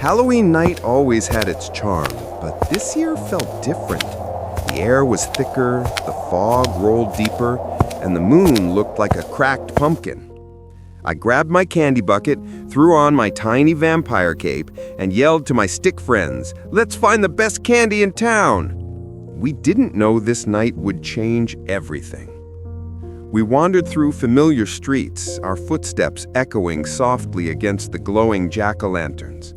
Halloween night always had its charm, but this year felt different. The air was thicker, the fog rolled deeper, and the moon looked like a cracked pumpkin. I grabbed my candy bucket, threw on my tiny vampire cape, and yelled to my stick friends, "Let's find the best candy in town!" We didn't know this night would change everything. We wandered through familiar streets, our footsteps echoing softly against the glowing jack-o'-lanterns.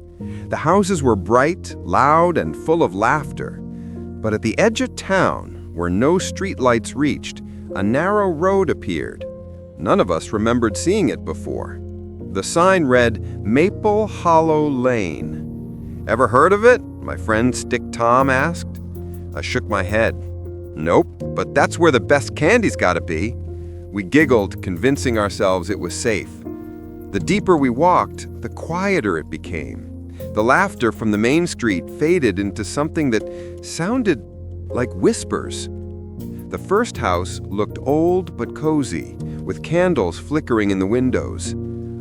The houses were bright, loud, and full of laughter. But at the edge of town, where no streetlights reached, a narrow road appeared. None of us remembered seeing it before. The sign read, "Maple Hollow Lane." "Ever heard of it?" my friend Stick Tom asked. I shook my head. "Nope, but that's where the best candy's gotta be." We giggled, convincing ourselves it was safe. The deeper we walked, the quieter it became. The laughter from the main street faded into something that sounded like whispers. The first house looked old but cozy, with candles flickering in the windows.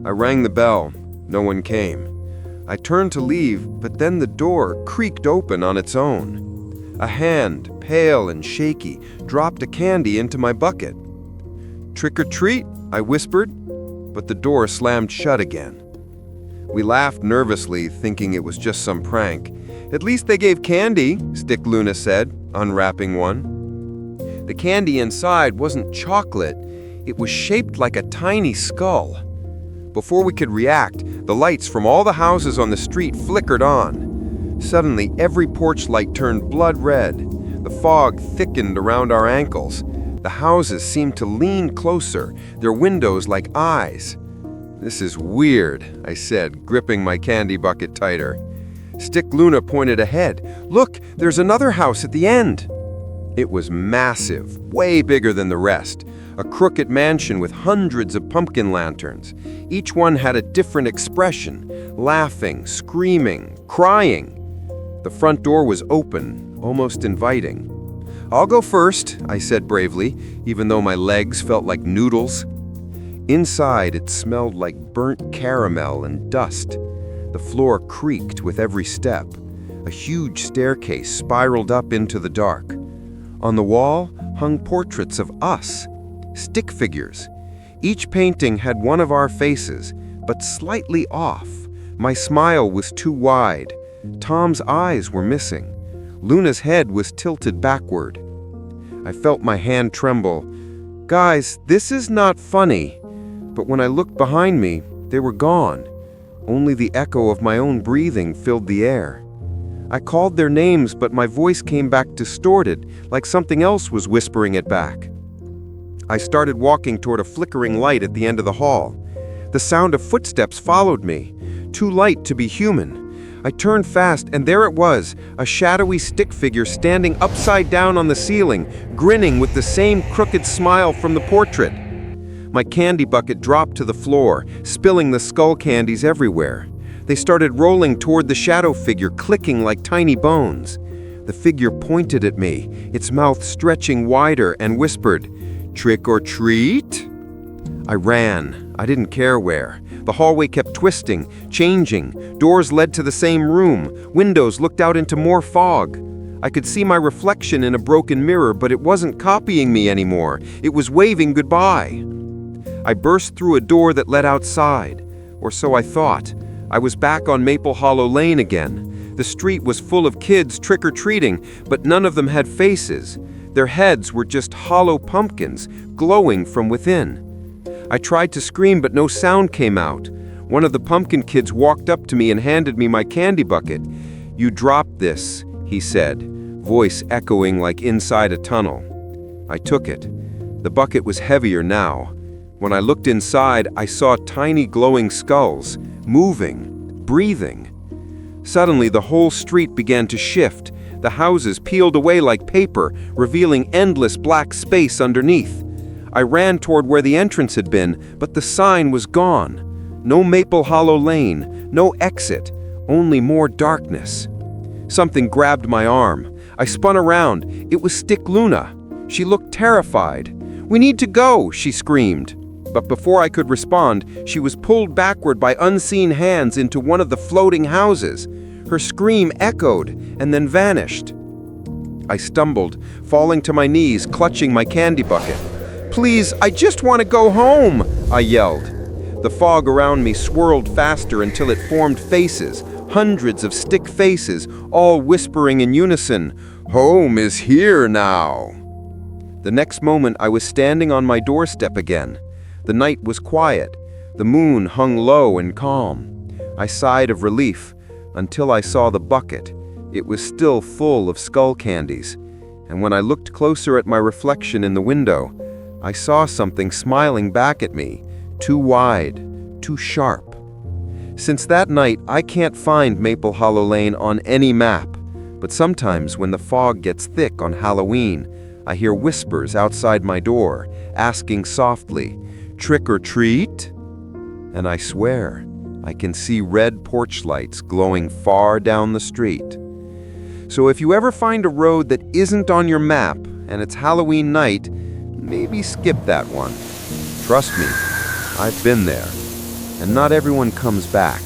I rang the bell. No one came. I turned to leave, but then the door creaked open on its own. A hand, pale and shaky, dropped a candy into my bucket. "Trick or treat," I whispered, but the door slammed shut again. We laughed nervously, thinking it was just some prank. "At least they gave candy," Stick Luna said, unwrapping one. The candy inside wasn't chocolate. It was shaped like a tiny skull. Before we could react, the lights from all the houses on the street flickered on. Suddenly, every porch light turned blood red. The fog thickened around our ankles. The houses seemed to lean closer, their windows like eyes. "This is weird," I said, gripping my candy bucket tighter. Stick Luna pointed ahead. "Look, there's another house at the end." It was massive, way bigger than the rest. A crooked mansion with hundreds of pumpkin lanterns. Each one had a different expression, laughing, screaming, crying. The front door was open, almost inviting. "I'll go first," I said bravely, even though my legs felt like noodles. Inside, it smelled like burnt caramel and dust. The floor creaked with every step. A huge staircase spiraled up into the dark. On the wall hung portraits of us, stick figures. Each painting had one of our faces, but slightly off. My smile was too wide. Tom's eyes were missing. Luna's head was tilted backward. I felt my hand tremble. "Guys, this is not funny." But when I looked behind me, they were gone. Only the echo of my own breathing filled the air. I called their names, but my voice came back distorted, like something else was whispering it back. I started walking toward a flickering light at the end of the hall. The sound of footsteps followed me, too light to be human. I turned fast, and there it was, a shadowy stick figure standing upside down on the ceiling, grinning with the same crooked smile from the portrait. My candy bucket dropped to the floor, spilling the skull candies everywhere. They started rolling toward the shadow figure, clicking like tiny bones. The figure pointed at me, its mouth stretching wider, and whispered, "Trick or treat?" I ran. I didn't care where. The hallway kept twisting, changing. Doors led to the same room. Windows looked out into more fog. I could see my reflection in a broken mirror, but it wasn't copying me anymore. It was waving goodbye. I burst through a door that led outside, or so I thought. I was back on Maple Hollow Lane again. The street was full of kids trick-or-treating, but none of them had faces. Their heads were just hollow pumpkins, glowing from within. I tried to scream, but no sound came out. One of the pumpkin kids walked up to me and handed me my candy bucket. "You dropped this," he said, voice echoing like inside a tunnel. I took it. The bucket was heavier now. When I looked inside, I saw tiny glowing skulls, moving, breathing. Suddenly, the whole street began to shift. The houses peeled away like paper, revealing endless black space underneath. I ran toward where the entrance had been, but the sign was gone. No Maple Hollow Lane, no exit, only more darkness. Something grabbed my arm. I spun around. It was Stick Luna. She looked terrified. "We need to go," she screamed. But before I could respond, she was pulled backward by unseen hands into one of the floating houses. Her scream echoed and then vanished. I stumbled, falling to my knees, clutching my candy bucket. "Please, I just want to go home," I yelled. The fog around me swirled faster until it formed faces, hundreds of stick faces, all whispering in unison, "Home is here now." The next moment I was standing on my doorstep again. The night was quiet. The moon hung low and calm. I sighed of relief until I saw the bucket. It was still full of skull candies. And when I looked closer at my reflection in the window, I saw something smiling back at me, too wide, too sharp. Since that night, I can't find Maple Hollow Lane on any map. But sometimes when the fog gets thick on Halloween, I hear whispers outside my door, asking softly, "Trick or treat?" And I swear, I can see red porch lights glowing far down the street. So if you ever find a road that isn't on your map and it's Halloween night, maybe skip that one. Trust me, I've been there, and not everyone comes back.